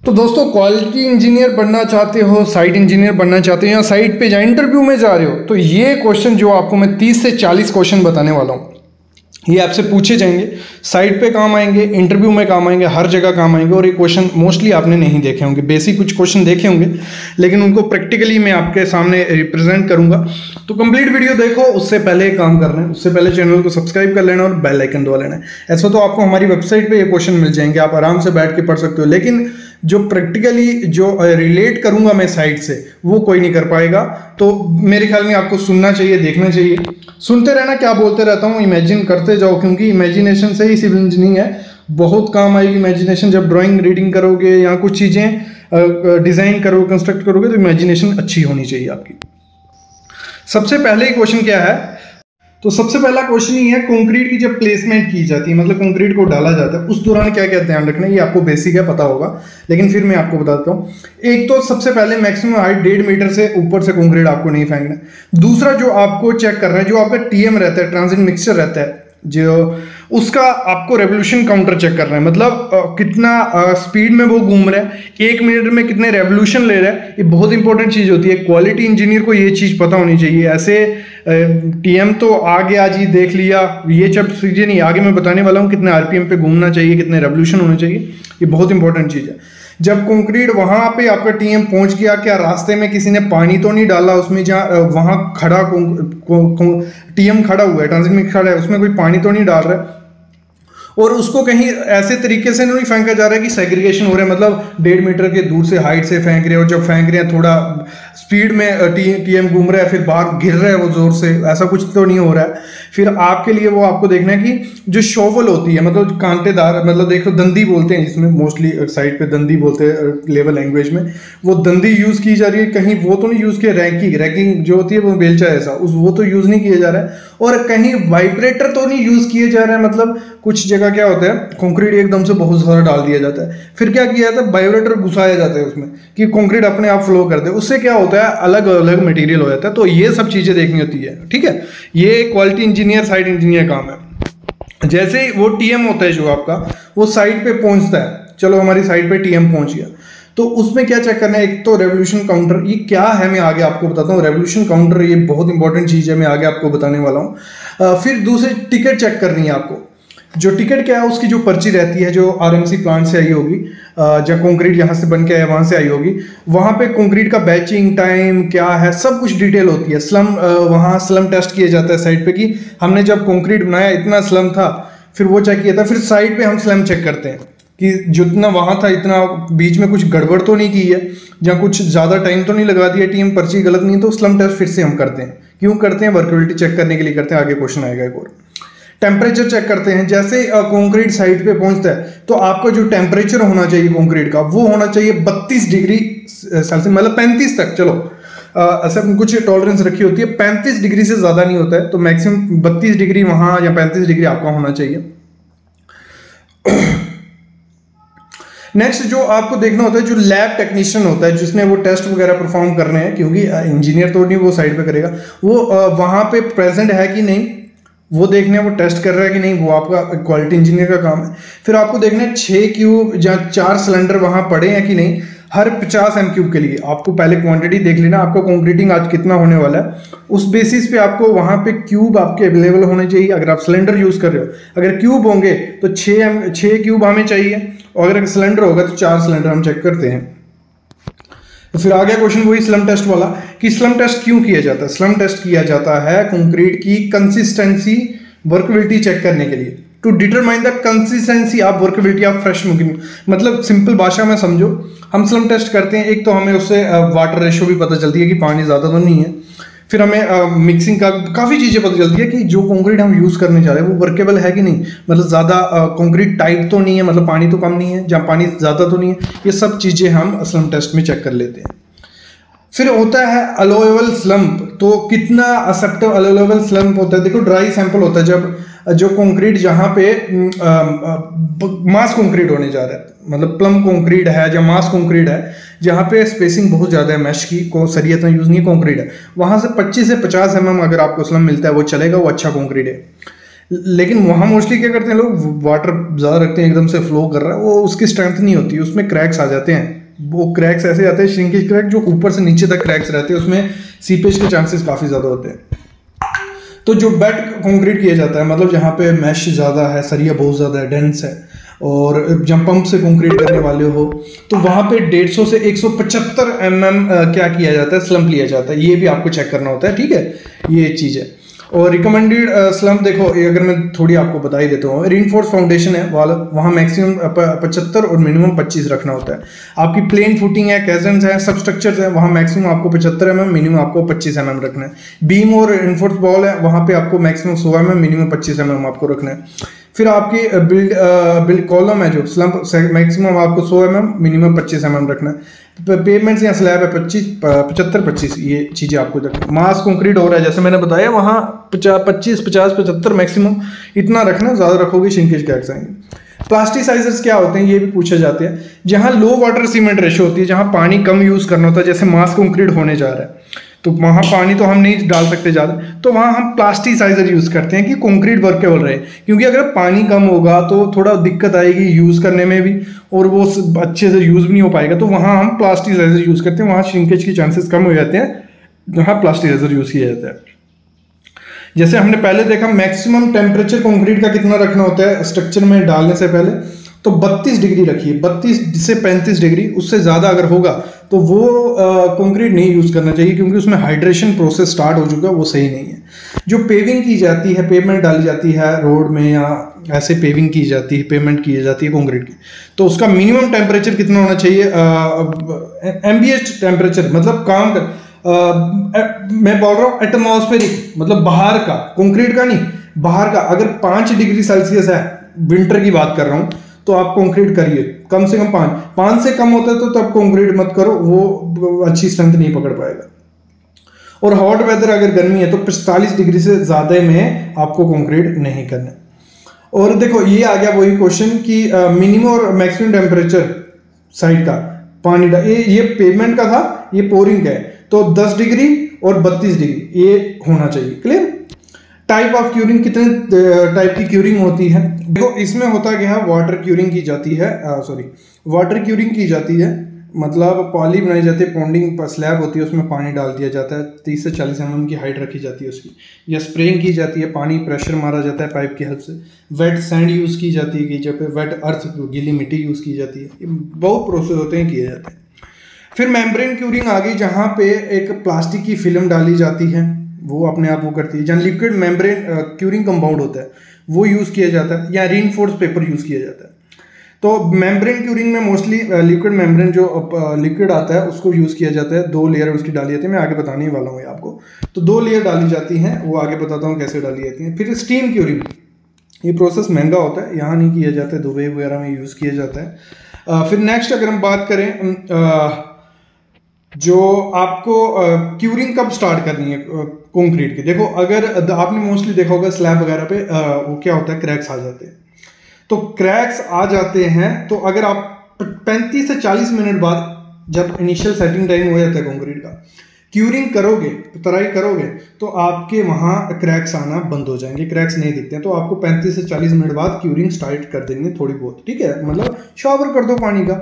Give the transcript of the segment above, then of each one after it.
तो दोस्तों quality engineer बनना चाहते हो, साइट इंजीनियर बनना चाहते हो या साइट पे जा इंटरव्यू में जा रहे हो, तो ये क्वेश्चन जो आपको मैं 30 से 40 क्वेश्चन बताने वाला हूँ, ये आपसे पूछे जाएंगे। साइट पे काम आएंगे, इंटरव्यू में काम आएंगे, हर जगह काम आएंगे। और ये क्वेश्चन मोस्टली आपने नहीं देखे होंगे, बेसिक कुछ क्वेश्चन देखे होंगे, लेकिन उनको प्रैक्टिकली मैं आपके सामने रिप्रेजेंट करूंगा। तो कंप्लीट वीडियो देखो, उससे पहले काम करना है, उससे पहले चैनल को सब्सक्राइब कर लेना और बेल आइकन दबा लेना है। ऐसा तो आपको हमारी वेबसाइट पर ये क्वेश्चन मिल जाएंगे, आप आराम से बैठ के पढ़ सकते हो, लेकिन जो प्रैक्टिकली जो रिलेट करूंगा मैं साइट से, वो कोई नहीं कर पाएगा। तो मेरे ख्याल में आपको सुनना चाहिए, देखना चाहिए, सुनते रहना, क्या बोलते रहता हूँ, इमेजिन करते जाओ, क्योंकि इमेजिनेशन से ही सिविल इंजीनियरिंग है, बहुत काम आएगी इमेजिनेशन। जब ड्राइंग रीडिंग करोगे या कुछ चीज़ें डिज़ाइन करोगे, कंस्ट्रक्ट करोगे, तो इमेजिनेशन अच्छी होनी चाहिए आपकी। सबसे पहले ही क्वेश्चन क्या है, तो सबसे पहला क्वेश्चन ही है, कंक्रीट की जब प्लेसमेंट की जाती है, मतलब कंक्रीट को डाला जाता है, उस दौरान क्या क्या ध्यान रखना है। ये आपको बेसिक है, पता होगा, लेकिन फिर मैं आपको बताता हूँ। एक तो सबसे पहले मैक्सिमम हाइट 1.5 मीटर से ऊपर से कंक्रीट आपको नहीं फेंकना है। दूसरा जो आपको चेक करना है, जो आपका टीएम रहता है, ट्रांजिट मिक्सचर रहता है, जो उसका आपको रेवोल्यूशन काउंटर चेक करना है, मतलब कितना स्पीड में वो घूम रहा है, 1 मिनट में कितने रेवोल्यूशन ले रहा है। ये बहुत इंपॉर्टेंट चीज़ होती है, क्वालिटी इंजीनियर को ये चीज़ पता होनी चाहिए। ऐसे टीएम तो आगे आज ही देख लिया, ये सब चीज़ें नहीं, आगे मैं बताने वाला हूँ कितने आरपीएम पे घूमना चाहिए, कितने रेवोल्यूशन होने चाहिए। ये बहुत इंपॉर्टेंट चीज़ है। जब कंक्रीट वहां पे आपका टीएम पहुंच गया, क्या रास्ते में किसी ने पानी तो नहीं डाला उसमें, जहाँ वहां खड़ा टीएम खड़ा हुआ है, ट्रांजिट में खड़ा है, उसमें कोई पानी तो नहीं डाल रहा है, और उसको कहीं ऐसे तरीके से नहीं फेंका जा रहा है कि सेग्रीगेशन हो रहा है, मतलब 1.5 मीटर के दूर से हाइट से फेंक रहे हो, जब फेंक रहे हैं थोड़ा स्पीड में टीएम घूम रहा है, फिर बाहर गिर रहा है वो जोर से, ऐसा कुछ तो नहीं हो रहा है। फिर आपके लिए वो आपको देखना है कि जो शोवल होती है, मतलब कांटेदार, मतलब देखो दंदी बोलते हैं जिसमें, मोस्टली साइड पे दंदी बोलते हैं लेवल लैंग्वेज में, वो दंदी यूज की जा रही है, कहीं वो तो नहीं यूज किया, रैकिंग जो होती है वो बेलचा ऐसा, वो तो यूज नहीं किया जा रहा है, और कहीं वाइब्रेटर तो नहीं यूज किए जा रहे हैं। मतलब कुछ जगह क्या होता है, कंक्रीट एकदम से बहुत सारा डाल दिया जाता है, फिर क्या किया जाता है, वाइब्रेटर घुसाया जाता है उसमें कि कंक्रीट अपने आप फ्लो कर दे, उससे क्या होता है, अलग अलग मटेरियल हो जाता है। तो ये सब चीजें देखनी होती है, ठीक है। ये क्वालिटी इंजीनियर, साइट इंजीनियर काम है। जैसे ही वो टीएम होता है जो आपका, वो साइट पे पहुंचता है, चलो हमारी साइट पे टीएम पहुंच गया, तो उसमें क्या चेक करना है, एक तो रेवोल्यूशन काउंटर, ये क्या है मैं आगे आपको बताता हूँ। रेवोल्यूशन काउंटर ये बहुत इंपॉर्टेंट चीज़ है, मैं आगे आपको बताने वाला हूँ। फिर दूसरी टिकट चेक करनी है आपको। जो टिकट क्या है, उसकी जो पर्ची रहती है, जो आरएमसी प्लांट से आई होगी, जब कंक्रीट यहाँ से बन के आया वहाँ से आई होगी, वहाँ पे कंक्रीट का बैचिंग टाइम क्या है, सब कुछ डिटेल होती है। स्लम, वहाँ स्लम टेस्ट किया जाता है साइट पे कि हमने जब कंक्रीट बनाया इतना स्लम था, फिर वो चेक किया था। फिर साइट पे हम स्लम चेक करते हैं कि जितना वहाँ था इतना बीच में कुछ गड़बड़ तो नहीं की है, या कुछ ज़्यादा टाइम तो नहीं लगा दिया, टीएम पर्ची गलत नहीं, तो स्लम टेस्ट फिर से हम करते हैं। क्यों करते हैं? वर्कबिलिटी चेक करने के लिए करते हैं, आगे क्वेश्चन आएगा एक और। टेम्परेचर चेक करते हैं, जैसे कंक्रीट साइट पे पहुंचता है तो आपका जो टेम्परेचर होना चाहिए कंक्रीट का, वो होना चाहिए 32 डिग्री सेल्सियस, मतलब 35 तक, चलो ऐसा कुछ टॉलरेंस रखी होती है, 35 डिग्री से ज़्यादा नहीं होता है, तो मैक्सिमम 32 डिग्री वहाँ या 35 डिग्री आपका होना चाहिए। नेक्स्ट जो आपको देखना होता है, जो लैब टेक्नीशियन होता है, जिसने वो टेस्ट वगैरह परफॉर्म करने हैं, क्योंकि इंजीनियर तो नहीं वो साइड पे करेगा, वो वहाँ पे प्रेजेंट है कि नहीं वो देखने, वो टेस्ट कर रहा है कि नहीं, वो आपका क्वालिटी इंजीनियर का काम है। फिर आपको देखना है 6 क्यूब या 4 सिलेंडर वहाँ पड़े हैं कि नहीं, हर 50 m³ के लिए। आपको पहले क्वांटिटी देख लेना, आपको कंक्रीटिंग आज कितना होने वाला है, उस बेसिस पे आपको वहाँ पे क्यूब आपके अवेलेबल होने चाहिए। अगर आप सिलेंडर यूज़ कर रहे हो, अगर क्यूब होंगे तो 6 क्यूब हमें चाहिए, और अगर सिलेंडर होगा तो 4 सिलेंडर हम चेक करते हैं। तो फिर आ गया क्वेश्चन वही स्लम टेस्ट वाला, कि स्लम टेस्ट क्यों किया जाता है। स्लम टेस्ट किया जाता है कंक्रीट की कंसिस्टेंसी, वर्कबिलिटी चेक करने के लिए, to determine the consistency of workability of fresh, मतलब सिंपल भाषा में समझो, हम स्लम टेस्ट करते हैं, एक तो हमें उससे वाटर रेशो भी पता चलती है कि पानी ज़्यादा तो नहीं है, फिर हमें मिक्सिंग का काफ़ी चीज़ें पता चलती है कि जो कंक्रीट हम यूज़ करने जा रहे हैं वो वर्केबल है कि नहीं, मतलब ज़्यादा कंक्रीट टाइट तो नहीं है, मतलब पानी तो कम नहीं है, जहाँ पानी ज़्यादा तो नहीं है, ये सब चीज़ें हम स्लम टेस्ट में चेक कर लेते हैं। फिर होता है अलोएबल स्लम्प, तो कितना एक्सेप्टेबल अलोएबल स्लम्प होता है। देखो ड्राई सैंपल होता है, जब जो कंक्रीट जहाँ पे मास कंक्रीट होने जा रहा है, मतलब प्लम कंक्रीट है या मास कंक्रीट है, जहाँ पे स्पेसिंग बहुत ज़्यादा है, मैश की को सरिया इतना यूज़ नहीं, कंक्रीट है, वहाँ से 25 से 50 mm अगर आपको स्लम मिलता है वो चलेगा, वो अच्छा कंक्रीट है। लेकिन वहाँ मोस्टली क्या करते हैं लोग, वाटर ज़्यादा रखते हैं, एकदम से फ्लो कर रहा है, वो उसकी स्ट्रेंथ नहीं होती, उसमें क्रैक्स आ जाते हैं। वो क्रैक्स ऐसे आते हैं, श्रिंकेज क्रैक, जो ऊपर से नीचे तक क्रैक्स रहते हैं, उसमें सीपेज के चांसेस काफ़ी ज़्यादा होते हैं। तो जो बेड कंक्रीट किया जाता है, मतलब जहाँ पे मैश ज़्यादा है, सरिया बहुत ज़्यादा है, डेंस है, और जब पंप से कंक्रीट करने वाले हो, तो वहाँ पे 150 से 175 mm क्या किया जाता है, स्लम्प लिया जाता है। ये भी आपको चेक करना होता है, ठीक है, ये चीज़ है। और रिकमेंडेड स्लम्प देखो, अगर मैं थोड़ी आपको बता ही देता हूँ, रीइंफोर्स फाउंडेशन है वाला, वहाँ मैक्सिमम 75 और मिनिमम 25 रखना होता है। आपकी प्लेन फुटिंग है, कैजन्स है, सब स्ट्रक्चर्स है, वहाँ मैक्सिमम आपको 75 mm, मिनिमम आपको 25 mm रखना है। बीम और इनफोर्स बॉल है, वहाँ पे आपको मैक्सिमम 100 mm, मिनिमम 25 mm आपको रखना है। फिर आपकी बिल्ड कॉलम है जो स्लम्प, मैक्सिमम आपको 100 mm, मिनिमम 25 mm रखना है। पेमेंट्स या स्लैब है 75-25, ये चीज़ें आपको रखना। मास कंक्रीट हो रहा है, जैसे मैंने बताया, वहाँ 25-50-75 मैक्सिमम इतना रखना, ज़्यादा रखोगे श्रिंकेज क्रैक्स आएंगे। प्लास्टिसाइजर्स क्या होते हैं, ये भी पूछे जाते हैं। जहाँ लो वाटर सीमेंट रेशो होती है, जहाँ पानी कम यूज़ करना होता है, जैसे मास कंक्रीट होने जा रहा है, तो वहाँ पानी तो हम नहीं डाल सकते ज़्यादा, तो वहाँ हम प्लास्टिसाइजर यूज़ करते हैं कि कंक्रीट वर्केबल रहे। क्योंकि अगर पानी कम होगा तो थोड़ा दिक्कत आएगी यूज़ करने में भी, और वो अच्छे से यूज़ भी नहीं हो पाएगा, तो वहाँ हम प्लास्टिसाइजर यूज़ करते हैं। वहाँ श्रिंकेज की चांसेस कम हो जाते हैं जहाँ प्लास्टिसाइजर यूज़ किया जाता है। जैसे हमने पहले देखा, मैक्सिमम टेम्परेचर कंक्रीट का कितना रखना होता है स्ट्रक्चर में डालने से पहले, तो 32 डिग्री रखिए, 32 से 35 डिग्री। उससे ज़्यादा अगर होगा तो वो कंक्रीट नहीं यूज़ करना चाहिए, क्योंकि उसमें हाइड्रेशन प्रोसेस स्टार्ट हो चुका है, वो सही नहीं है। जो पेविंग की जाती है, पेमेंट डाली जाती है रोड में, या ऐसे पेविंग की जाती है, पेमेंट की जाती है कंक्रीट की, तो उसका मिनिमम टेम्परेचर कितना होना चाहिए, एम्बिएंट टेम्परेचर, मतलब काम कर मैं बोल रहा हूँ एटमॉस्फेरिक, मतलब बाहर का, कंक्रीट का नहीं, बाहर का। अगर 5 डिग्री सेल्सियस है, विंटर की बात कर रहा हूँ, तो आप कंक्रीट करिए कम से कम 5 से कम होता है तो तब कंक्रीट मत करो, वो अच्छी स्ट्रेंथ नहीं पकड़ पाएगा। और हॉट वेदर अगर गर्मी है तो 45 डिग्री से ज़्यादा में आपको कंक्रीट नहीं करना। और देखो, ये आ गया वही क्वेश्चन कि मिनिमम और मैक्सिमम टेम्परेचर साइड का पानी का, ये पेवमेंट का था, ये पोरिंग का है, तो 10 डिग्री और 32 डिग्री ये होना चाहिए। क्लियर। टाइप ऑफ क्यूरिंग, कितने टाइप की क्यूरिंग होती है? देखो, इसमें होता क्या है, वाटर क्यूरिंग की जाती है, वाटर क्यूरिंग की जाती है, मतलब पॉली बनाई जाती है, पॉन्डिंग स्लैब होती है, उसमें पानी डाल दिया जाता है, 30 से 40 mm की हाइट रखी जाती है उसकी, या स्प्रेइंग की जाती है, पानी प्रेशर मारा जाता है पाइप की हेल्प से। वेट सैंड यूज़ की जाती है, कि जब वेट अर्थ, गीली मिट्टी यूज़ की जाती है। बहुत प्रोसेस होते हैं, किए जाते हैं। फिर मेम्ब्रेन क्यूरिंग आ गई, जहाँ पे एक प्लास्टिक की फिल्म डाली जाती है, वो अपने आप वो करती है। जहाँ लिक्विड मेम्ब्रेन क्यूरिंग कंपाउंड होता है, वो यूज़ किया जाता है, या रीइंफोर्स्ड पेपर यूज़ किया जाता है। तो मेम्ब्रेन क्यूरिंग में मोस्टली लिक्विड मेम्ब्रेन, जो लिक्विड आता है, उसको यूज़ किया जाता है। 2 लेयर उसकी डाली जाती है, मैं आगे बताने ही वाला हूँ आपको। तो 2 लेयर डाली जाती हैं, वो आगे बताता हूँ कैसे डाली जाती हैं। फिर स्टीम क्यूरिंग, ये प्रोसेस महंगा होता है, यहाँ नहीं किया जाता है, दुबई वगैरह में यूज़ किया जाता है। फिर नेक्स्ट अगर हम बात करें, जो आपको क्यूरिंग कब स्टार्ट करनी है कंक्रीट की, देखो, अगर आपने मोस्टली देखा होगा स्लैब वगैरह पे वो क्या होता है, क्रैक्स आ जाते हैं। तो क्रैक्स आ जाते हैं, तो अगर आप 35 से 40 मिनट बाद, जब इनिशियल सेटिंग टाइम हो जाता है कंक्रीट का, क्यूरिंग करोगे, तराई करोगे, तो आपके वहाँ क्रैक्स आना बंद हो जाएंगे, क्रैक्स नहीं दिखते हैं। तो आपको 35 से 40 मिनट बाद क्यूरिंग स्टार्ट कर देंगे थोड़ी बहुत, ठीक है, मतलब शॉवर कर दो पानी का।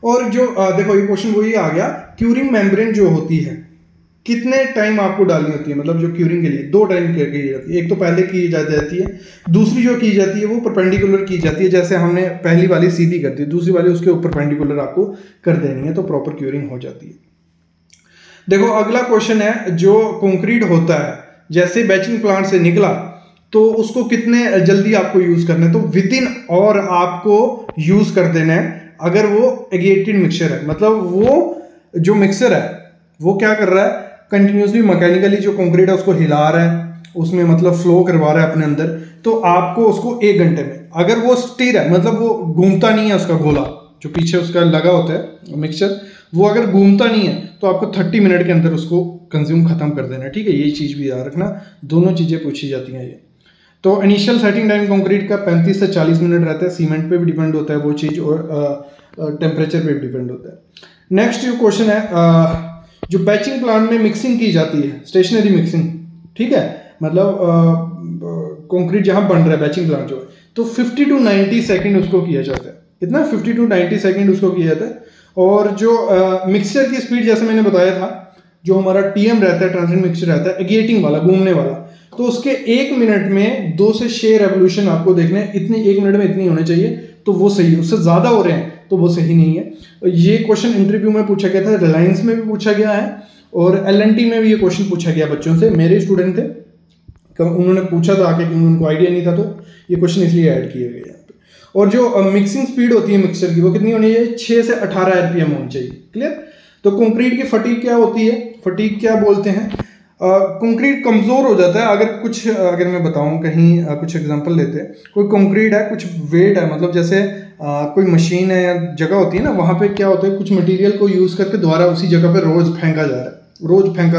और जो देखो, ये क्वेश्चन वही आ गया, क्यूरिंग मेम्ब्रेन जो होती है, कितने टाइम आपको डालनी होती है, मतलब जो क्यूरिंग के लिए 2 टाइम की जाती है। एक तो पहले की जाती है, दूसरी जो की जाती है वो परपेंडिकुलर की जाती है, जैसे हमने पहली वाली सीधी कर दी, दूसरी वाली उसके ऊपर परपेंडिकुलर आपको कर देनी है, तो प्रॉपर क्यूरिंग हो जाती है। देखो, अगला क्वेश्चन है, जो कंक्रीट होता है, जैसे बैचिंग प्लांट से निकला, तो उसको कितने जल्दी आपको यूज करना है, तो विद इन और आपको यूज कर देना है। अगर वो एग्रेटेड मिक्सचर है, मतलब वो जो मिक्सर है वो क्या कर रहा है, कंटिन्यूसली मैकेनिकली जो कंक्रीट है उसको हिला रहा है, उसमें मतलब फ्लो करवा रहा है अपने अंदर, तो आपको उसको 1 घंटे में, अगर वो स्टिर है, मतलब वो घूमता नहीं है, उसका गोला जो पीछे उसका लगा होता है मिक्सचर, वो अगर घूमता नहीं है, तो आपको 30 मिनट के अंदर उसको कंज्यूम खत्म कर देना है, ठीक है। ये चीज़ भी याद रखना, दोनों चीज़ें पूछी जाती हैं ये। तो इनिशियल सेटिंग टाइम कंक्रीट का 35 से 40 मिनट रहता है, सीमेंट पे भी डिपेंड होता है वो चीज़, और टेम्परेचर पे भी डिपेंड होता है। नेक्स्ट जो क्वेश्चन है, जो बैचिंग प्लांट में मिक्सिंग की जाती है, स्टेशनरी मिक्सिंग, ठीक है, मतलब कंक्रीट जहाँ बन रहा है, बैचिंग प्लांट जो है, तो 50 to 90 सेकेंड उसको किया जाता है। इतना 50 to 90 सेकेंड उसको किया जाता है। और जो मिक्सचर की स्पीड जैसे मैंने बताया था, जो हमारा टीएम रहता है, ट्रांजिट मिक्सचर रहता है एगेटिंग वाला, घूमने वाला, तो उसके 1 मिनट में 2 से 6 रेवोल्यूशन आपको देखने हैं, इतनी 1 मिनट में इतनी होने चाहिए, तो वो सही है। उससे ज़्यादा हो रहे हैं तो वो सही नहीं है। ये क्वेश्चन इंटरव्यू में पूछा गया था, रिलायंस में भी पूछा गया है और एल&टी में भी ये क्वेश्चन पूछा गया बच्चों से, मेरे स्टूडेंट थे, उन्होंने पूछा था आके, क्योंकि उनको आइडिया नहीं था, तो ये क्वेश्चन इसलिए ऐड किए गए। और जो मिक्सिंग स्पीड होती है मिक्सचर की, वो कितनी होनी चाहिए? 6 से 18 RPM होनी चाहिए। क्लियर? तो कंक्रीट की फटीग क्या होती है? फटीग क्या बोलते हैं? कंक्रीट कमज़ोर हो जाता है अगर मैं बताऊं, कहीं कुछ एग्जांपल लेते हैं। कोई कंक्रीट है, कुछ वेट है, मतलब जैसे कोई मशीन है या जगह होती है ना, वहाँ पे क्या होता है, कुछ मटेरियल को यूज़ करके दोबारा उसी जगह पे रोज़ फेंका जा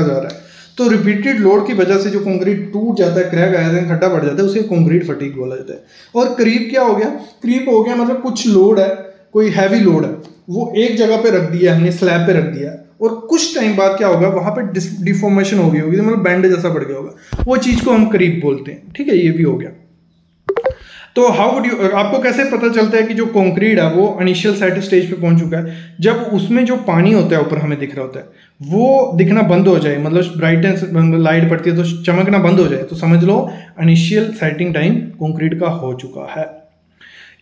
रहा है, तो रिपीटेड लोड की वजह से जो कंक्रीट टूट जाता है, क्रैक आ जाता है, खड्डा पड़ जाता है, उसे कंक्रीट फटीग बोला जाता है। और क्रीप क्या हो गया? क्रीप हो गया मतलब कुछ लोड है, कोई हैवी लोड है, वो एक जगह पे रख दिया हमने, स्लैब पे रख दिया, और कुछ टाइम बाद क्या होगा, वहां पे डिफॉर्मेशन हो गई होगी, मतलब बैंड जैसा बढ़ गया होगा, वो चीज को हम क्रीप बोलते हैं। ठीक है, ये भी हो गया। तो हाउ वुड यू, आपको कैसे पता चलता है कि जो कंक्रीट है वो इनिशियल सेट स्टेज पे पहुंच चुका है? जब उसमें जो पानी होता है ऊपर हमें दिख रहा होता है, वो दिखना बंद हो जाए, मतलब ब्राइटनेस, लाइट पड़ती है तो चमकना बंद हो जाए, तो समझ लो इनिशियल सेटिंग टाइम कंक्रीट का हो चुका है।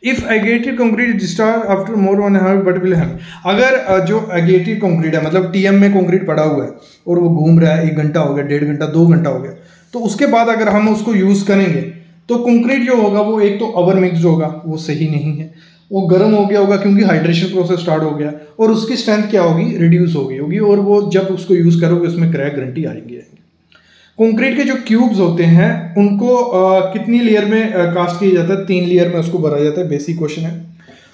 If agitated concrete discharge after more 1 hour but will have, अगर जो एगेटेड कंक्रीट है, मतलब टीएम में कंक्रीट पड़ा हुआ है और वो घूम रहा है, 1 घंटा हो गया, 1.5 घंटा, 2 घंटा हो गया, तो उसके बाद अगर हम उसको यूज करेंगे तो कंक्रीट जो होगा वो एक तो ओवर मिक्स्ड होगा, वो सही नहीं है, वो गर्म हो गया होगा क्योंकि हाइड्रेशन प्रोसेस स्टार्ट हो गया, और उसकी स्ट्रेंथ क्या होगी, रिड्यूस हो गई होगी, और वो जब उसको यूज करोगे उसमें क्रैक गारंटी आएंगे। कंक्रीट के जो क्यूब्स होते हैं उनको कितनी लेयर में कास्ट किया जाता है? 3 लेयर में उसको भरा जाता है, बेसिक क्वेश्चन है।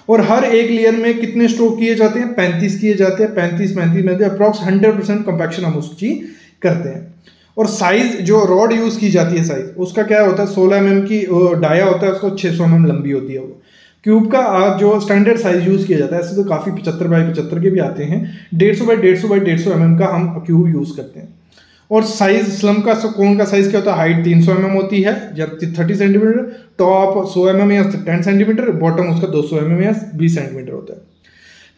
और हर एक लेयर में कितने स्ट्रोक किए जाते हैं? 35 किए जाते हैं, 35 में अप्रॉक्स 100% कंपैक्शन हम उसकी करते हैं। और साइज, जो रॉड यूज की जाती है साइज, उसका क्या होता है? 16 mm की डाया होता है, उसको 600 mm लंबी होती है वो। क्यूब का जो स्टैंडर्ड साइज यूज किया जाता है, ऐसे तो काफी 75 बाई 75 के भी आते हैं, 150 बाई 150 mm का हम क्यूब यूज करते हैं। और साइज स्लम का, कोन का साइज क्या होता है? हाइट 300 mm होती है, जब 30 सेंटीमीटर, टॉप 100 mm या 10 सेंटीमीटर, बॉटम उसका 200 mm या 20 सेंटीमीटर होता है।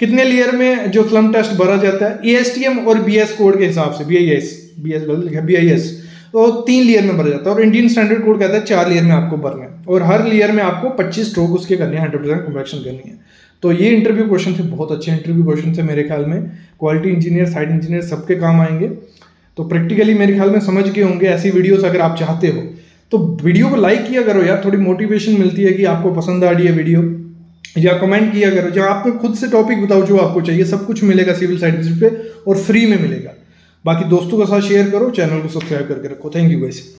कितने लेयर में जो स्लम टेस्ट भरा जाता है? ASTM और BIS कोड के हिसाब से, BIS तो 3 लेयर में भरा जाता है, और इंडियन स्टैंडर्ड कोड कहता है 4 लेयर में आपको भरना है, और हर लेयर में आपको 25 स्ट्रोक उसके करनी है, 100% कंपैक्शन करनी है। तो ये इंटरव्यू क्वेश्चन थे, बहुत अच्छे इंटरव्यू क्वेश्चन थे मेरे ख्याल में, क्वालिटी इंजीनियर, साइट इंजीनियर सबके काम आएंगे। तो प्रैक्टिकली मेरे ख्याल में समझ गए होंगे। ऐसी वीडियोस अगर आप चाहते हो तो वीडियो को लाइक किया करो यार, थोड़ी मोटिवेशन मिलती है कि आपको पसंद आ रही है वीडियो, या कमेंट किया करो, या आप खुद से टॉपिक बताओ जो आपको चाहिए, सब कुछ मिलेगा सिविल साइट विजिट पे और फ्री में मिलेगा। बाकी दोस्तों के साथ शेयर करो, चैनल को सब्सक्राइब करके रखो। Thank you guys.